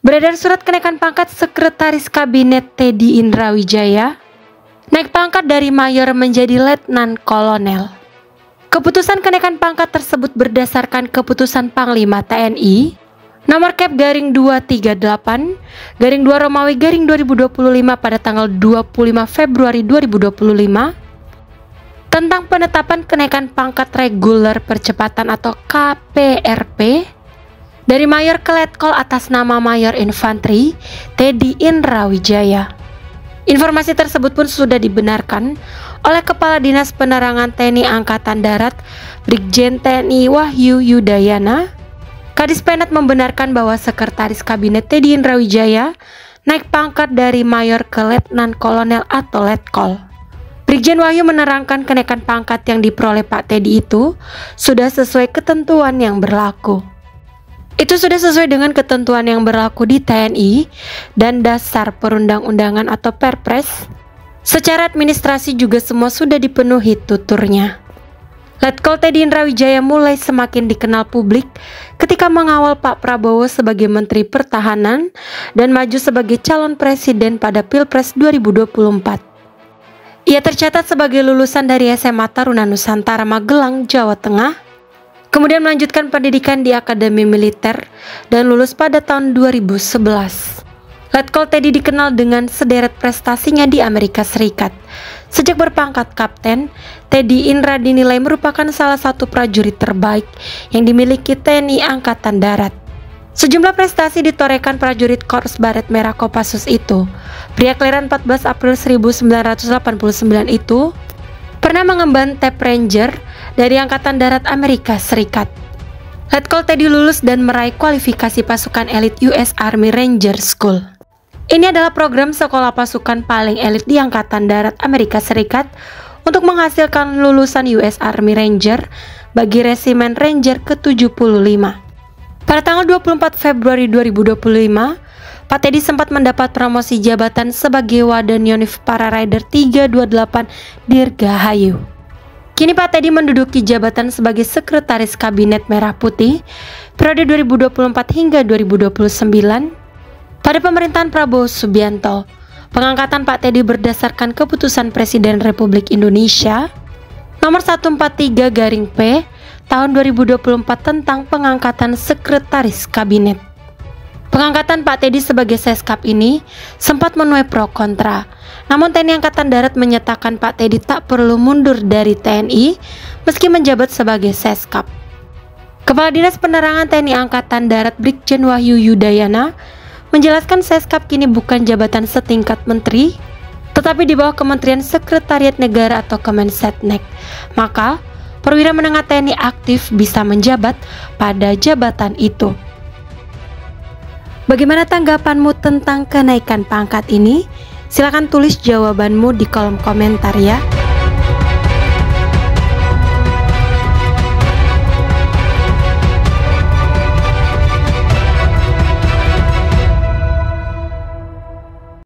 Beredar surat kenaikan pangkat Sekretaris Kabinet Teddy Indrawijaya, naik pangkat dari Mayor menjadi Letnan Kolonel. Keputusan kenaikan pangkat tersebut berdasarkan keputusan Panglima TNI nomor Kep garing 238 garing 2 Romawi garing 2025 pada tanggal 25 Februari 2025 tentang penetapan kenaikan pangkat reguler percepatan atau KPRP dari Mayor ke Letkol atas nama Mayor Infanteri Teddy Indrawijaya. Informasi tersebut pun sudah dibenarkan oleh Kepala Dinas Penerangan TNI Angkatan Darat Brigjen TNI Wahyu Yudayana. Kadis Penat membenarkan bahwa Sekretaris Kabinet Teddy Indrawijaya naik pangkat dari Mayor ke Letnan Kolonel atau Letkol. Brigjen Wahyu menerangkan kenaikan pangkat yang diperoleh Pak Teddy itu sudah sesuai ketentuan yang berlaku. Itu sudah sesuai dengan ketentuan yang berlaku di TNI dan dasar perundang-undangan atau Perpres. Secara administrasi juga semua sudah dipenuhi tuturnya. Letkol Teddy Indrawijaya mulai semakin dikenal publik ketika mengawal Pak Prabowo sebagai Menteri Pertahanan dan maju sebagai calon presiden pada Pilpres 2024. Ia tercatat sebagai lulusan dari SMA Taruna Nusantara Magelang, Jawa Tengah. Kemudian melanjutkan pendidikan di Akademi Militer dan lulus pada tahun 2011. Letkol Teddy dikenal dengan sederet prestasinya di Amerika Serikat. Sejak berpangkat kapten, Teddy Indra dinilai merupakan salah satu prajurit terbaik yang dimiliki TNI Angkatan Darat. Sejumlah prestasi ditorehkan prajurit Korps Baret Merah Kopassus itu. Pria kelahiran 14 April 1989 itu pernah mengemban Tap Ranger dari Angkatan Darat Amerika Serikat. Letkol Teddy lulus dan meraih kualifikasi pasukan elit US Army Ranger School. Ini adalah program sekolah pasukan paling elit di Angkatan Darat Amerika Serikat untuk menghasilkan lulusan US Army Ranger bagi Resimen Ranger ke-75. Pada tanggal 24 Februari 2025, Pak Teddy sempat mendapat promosi jabatan sebagai Wadan Yonif Para Rider 328 Dirgahayu. Kini Pak Teddy menduduki jabatan sebagai Sekretaris Kabinet Merah Putih periode 2024 hingga 2029 pada pemerintahan Prabowo Subianto. Pengangkatan Pak Teddy berdasarkan keputusan Presiden Republik Indonesia nomor 143 garing P tahun 2024 tentang pengangkatan Sekretaris Kabinet. Pengangkatan Pak Teddy sebagai Seskap ini sempat menuai pro kontra. Namun TNI Angkatan Darat menyatakan Pak Teddy tak perlu mundur dari TNI meski menjabat sebagai Seskap. Kepala Dinas Penerangan TNI Angkatan Darat Brigjen Wahyu Yudayana menjelaskan Seskap kini bukan jabatan setingkat menteri, tetapi di bawah Kementerian Sekretariat Negara atau Kemensetnek. Maka perwira menengah TNI aktif bisa menjabat pada jabatan itu. Bagaimana tanggapanmu tentang kenaikan pangkat ini? Silakan tulis jawabanmu di kolom komentar ya.